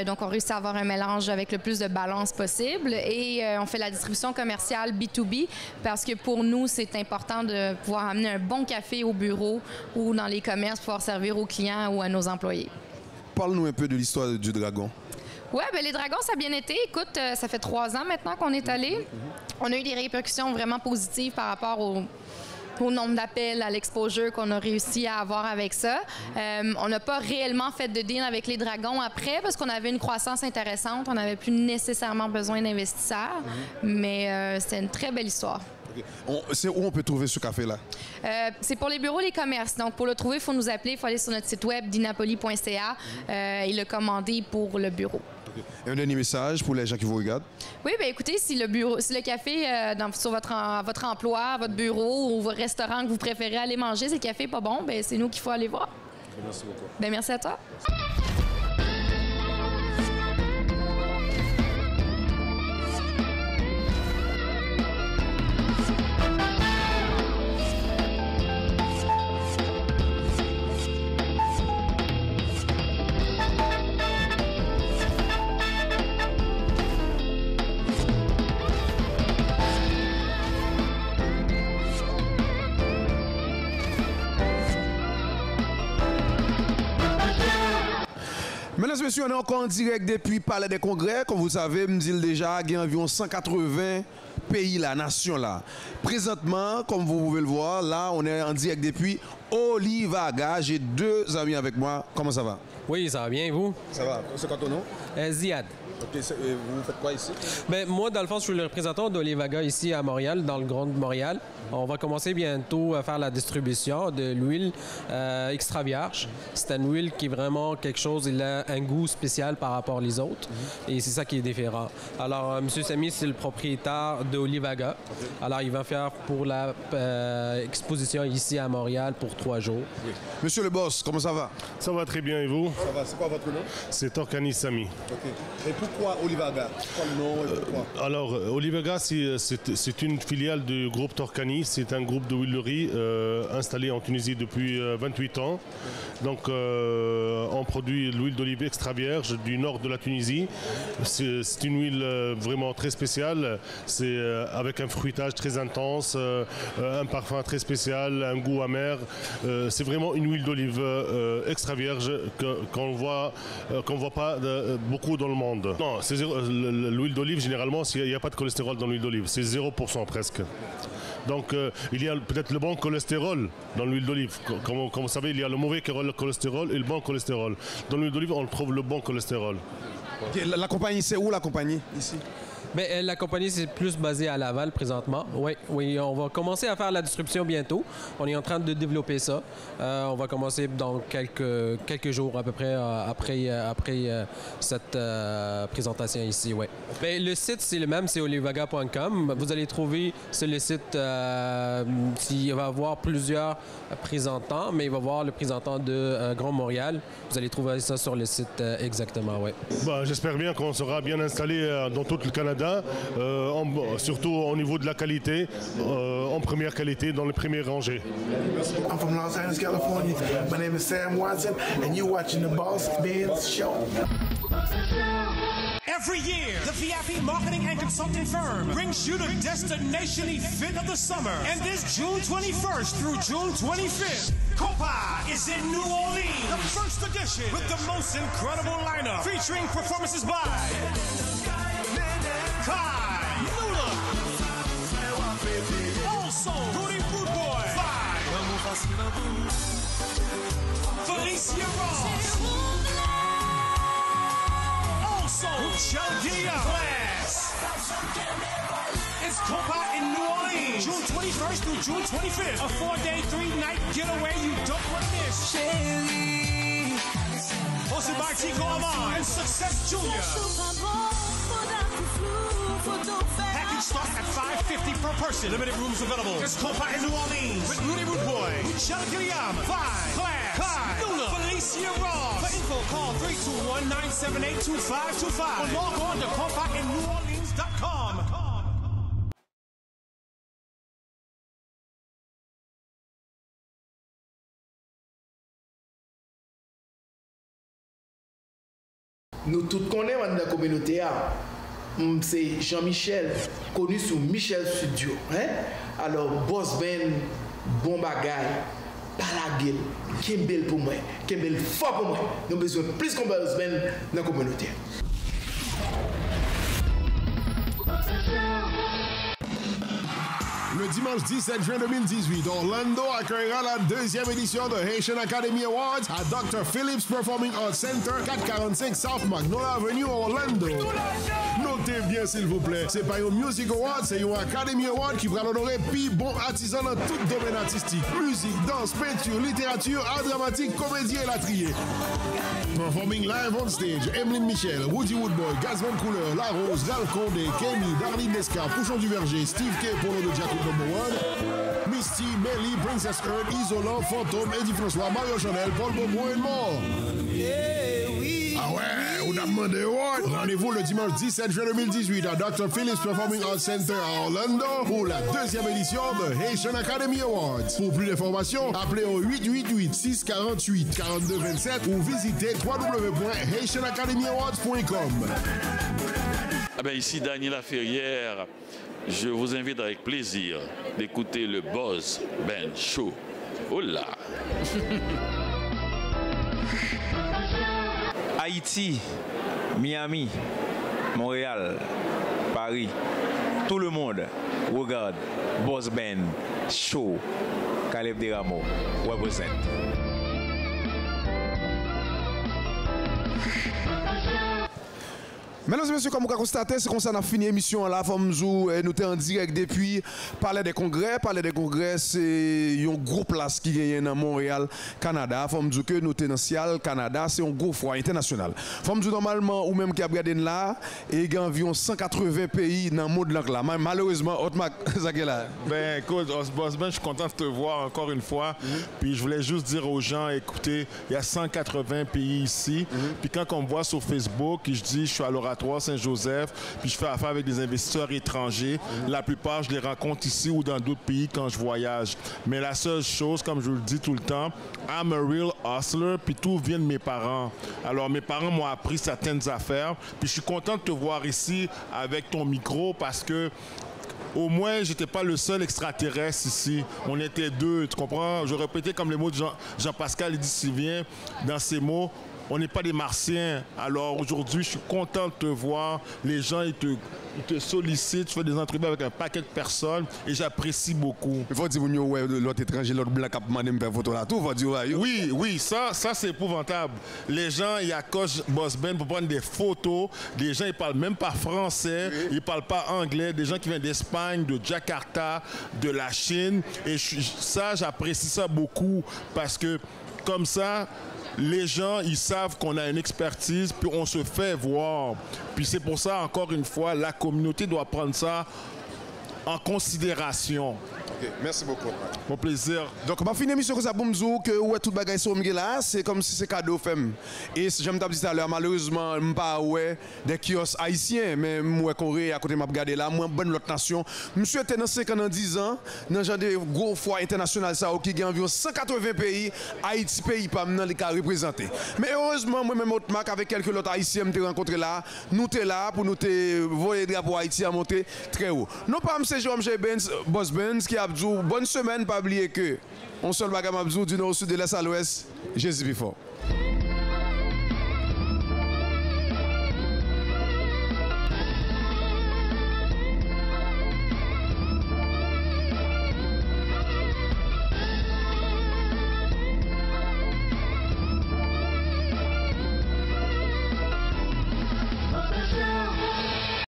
Speaker 10: Donc, on réussit à avoir un mélange avec le plus de balance possible. Et on fait la distribution commerciale B2B parce que pour nous, c'est important de pouvoir amener un bon café au bureau ou dans les commerces pour pouvoir servir aux clients ou à nos employés.
Speaker 1: Parle-nous un peu de l'histoire du Dragon.
Speaker 10: Oui, bien, les Dragons, ça a bien été. Écoute, ça fait 3 ans maintenant qu'on est allé. On a eu des répercussions vraiment positives par rapport au nombre d'appels, à l'exposure qu'on a réussi à avoir avec ça. On n'a pas réellement fait de deal avec les Dragons après parce qu'on avait une croissance intéressante. On n'avait plus nécessairement besoin d'investisseurs, mais c'est une très belle histoire.
Speaker 1: C'est où on peut trouver ce café-là?
Speaker 10: C'est pour les bureaux et les commerces. Donc, pour le trouver, il faut nous appeler. Il faut aller sur notre site web, dinapoli.ca, et le commander pour le bureau.
Speaker 1: Et un dernier message pour les gens qui vous regardent?
Speaker 10: Oui, bien écoutez, si le café sur votre emploi, votre bureau ou votre restaurant que vous préférez aller manger, si le café n'est pas bon, bien, c'est nous qu'il faut aller voir.
Speaker 1: Merci beaucoup.
Speaker 10: Bien, merci à toi.
Speaker 1: Mesdames et messieurs, on est encore en direct depuis Palais des Congrès. Comme vous le savez, me dit déjà, il y a environ 180 pays, la nation là. Présentement, comme vous pouvez le voir, là, on est en direct depuis Olivaga. J'ai deux amis avec moi. Comment ça va?
Speaker 11: Oui, ça va bien, vous?
Speaker 1: Ça va. C'est quoi ton nom?
Speaker 11: Ziad.
Speaker 1: Ok, vous faites quoi ici?
Speaker 11: Ben, moi, dans le fond, je suis le représentant d'Olivaga ici à Montréal, dans le Grand Montréal. On va commencer bientôt à faire la distribution de l'huile extra vierge. C'est une huile qui est vraiment quelque chose, il a un goût spécial par rapport aux autres. Et c'est ça qui est différent. Alors, M. Samy, c'est le propriétaire d'Olivaga. Alors, il va faire pour la exposition ici à Montréal pour 3 jours.
Speaker 1: Oui. Monsieur le boss, comment ça va?
Speaker 12: Ça va très bien, et vous?
Speaker 1: Ça va. C'est quoi votre nom?
Speaker 12: C'est Torkani Samy.
Speaker 1: OK. Et pourquoi Olivaga? Pourquoi le nom et pourquoi?
Speaker 12: Alors, Olivaga, c'est une filiale du groupe Torkani. C'est un groupe de huileries installé en Tunisie depuis 28 ans. Donc, on produit l'huile d'olive extra vierge du nord de la Tunisie. C'est une huile vraiment très spéciale. C'est avec un fruitage très intense, un parfum très spécial, un goût amer. C'est vraiment une huile d'olive extra vierge qu'on voit pas beaucoup dans le monde. Non, l'huile d'olive, généralement, il n'y a pas de cholestérol dans l'huile d'olive. C'est 0% presque. Donc, il y a peut-être le bon cholestérol dans l'huile d'olive. Comme vous savez, il y a le mauvais cholestérol et le bon cholestérol. Dans l'huile d'olive, on trouve le bon cholestérol.
Speaker 1: Okay, la compagnie, c'est où la compagnie ici?
Speaker 11: Bien, la compagnie, c'est plus basée à Laval présentement. Oui, on va commencer à faire la distribution bientôt. On est en train de développer ça. On va commencer dans quelques jours à peu près après cette présentation ici. Ouais. Bien, le site, c'est le même, c'est olivaga.com. Vous allez trouver sur le site, il va y avoir plusieurs présentants, mais il va y avoir le présentant de Grand Montréal. Vous allez trouver ça sur le site exactement, oui.
Speaker 12: Bah, j'espère bien qu'on sera bien installé dans tout le Canada. Surtout au niveau de la qualité, en première qualité, dans les premières rangées.
Speaker 13: I'm from Los Angeles, California. My name is Sam Watson, and you're watching the Boss Benz Show.
Speaker 5: Every year, the VIP marketing and consulting firm brings you the destination event of the summer. And this June 21st through June 25th, Copa is in New Orleans. The first edition with the most incredible lineup featuring performances by Kai, Lula, also Rudy Rude Boy, Felicia Ross, also Chaldia Class. It's Copa in New Orleans, June 21st through June 25th. A 4-day, 3-night getaway you don't want to miss. Hosted by Tico Amon and Success Junior. Package starts at $550 per person. Limited rooms available. It's Copa in New Orleans with Rudy Root Boy, Michelle Gilliam, Five, Class, Kai, Lula, Felicia Ross. For info, call 321-978-2525 or log on to CopaInNewOrleans.com.
Speaker 13: Nous tous connaissons dans la communauté. C'est Jean-Michel, connu sous Michel Studio. Alors, Boss Ben, bon bagay, pas la gueule, Kembel pour moi, Kembel fort pour moi. Nous avons besoin de plus qu'on Boss Ben dans la communauté.
Speaker 8: Le dimanche 17 juin 2018, Orlando accueillera la deuxième édition de Haitian Academy Awards à Dr. Phillips Performing Arts Center, 445 South Magnolia Avenue, Orlando. Notez bien, s'il vous plaît, c'est pas un Music Award, c'est un Academy Award qui va l'honorer puis bon artisan dans tout domaine artistique. Musique, danse, peinture, littérature, art dramatique, comédie et latrier. Performing live on stage, Emeline Michel, Woody Woodboy, Gazman Couleur, La Rose, Ralph Condé, Kenny, Darlene Desca, Pouchon du Verger, Steve K, Polo de Jacob #1, Misty, Melly, Princess Earth, Isolant, Fantôme, Eddie François, Mario Chanel, Paul Bobo et more. Ah ouais, on a demandé what? Rendez-vous le dimanche 17 juin 2018 à Dr. Phillips Performing Arts Center à Orlando pour la deuxième édition de Haitian Academy Awards. Pour plus d'informations, appelez au 888-648-4227 ou visitez www.haitianacademyawards.com.
Speaker 14: Ah ben ici Daniela Ferrière, je vous invite avec plaisir d'écouter le Boss Ben Show. Oh là!
Speaker 19: Haïti, Miami, Montréal, Paris, tout le monde regarde Boss Ben Show. Caleb Deramo represent.
Speaker 1: Mesdames et messieurs, comme vous constatez, c'est comme ça qu'on a fini l'émission là. Nous sommes en direct depuis Palais des Congrès. Palais des Congrès, c'est un gros place qui gagne dans Montréal, Canada. Nous dire que nous sommes dans Canada, c'est un gros foire international. Nous dire normalement, ou même qui a regardé là, il y a environ 180 pays dans le monde là. Malheureusement, Otmak, là.
Speaker 3: Ben écoute, Boss Ben, je suis content de te voir encore une fois. Puis je voulais juste dire aux gens, écoutez, il y a 180 pays ici. Puis quand on me voit sur Facebook, je dis, je suis à l'Oratoire Saint-Joseph, puis je fais affaire avec des investisseurs étrangers. La plupart, je les rencontre ici ou dans d'autres pays quand je voyage. Mais la seule chose, comme je le dis tout le temps, I'm a real hustler, puis tout vient de mes parents. Alors, mes parents m'ont appris certaines affaires, puis je suis content de te voir ici avec ton micro parce que au moins, j'étais pas le seul extraterrestre ici. On était deux, tu comprends? Je répétais comme les mots de Jean-Pascal, il dit si bien dans ses mots. On n'est pas des Martiens. Alors aujourd'hui, je suis content de te voir. Les gens, ils te sollicitent. Tu fais des entrevues avec un paquet de personnes et j'apprécie beaucoup.
Speaker 1: Il faut dire que l'autre étranger, l'autre blanc qui a demandé de me faire photo là. Tout va dire
Speaker 3: oui, ça c'est épouvantable. Les gens, ils accrochent Boss Ben pour prendre des photos. Des gens, ils parlent même pas français. Ils parlent pas anglais. Des gens qui viennent d'Espagne, de Jakarta, de la Chine. Et ça, j'apprécie ça beaucoup parce que comme ça, les gens, ils savent qu'on a une expertise, puis on se fait voir. Puis c'est pour ça, encore une fois, la communauté doit prendre ça en considération.
Speaker 1: Okay, merci beaucoup.
Speaker 3: Mon plaisir.
Speaker 1: Donc, on va finir l'émission comme ça pour me dire que ouais, tout le bagage sur là, c'est comme si c'est cadeau fait. Et j'aime t'avoir dit tout à l'heure, malheureusement, je ne pas ouais des kiosques haïtiens, mais moi, Corée, à côté, je regarde là, moi, bonne l'autre nation. Monsieur était dans 5 ans, dans 10 ans, dans un genre de gros foire international, ça, qui a environ 180 pays, Haïti, pays, pas maintenant, les cas représentés. Mais heureusement, moi-même, avec quelques autres haïtiens, je rencontré là, nous sommes là pour nous voyer le drapeau Haïti à monter très haut. Non pas M. Jérôme J. Benz, Boss Benz, qui a dit bonne semaine, pas oublier que on seul bagage m'a dit du nord au sud de l'est à l'ouest, Jésus plus fort.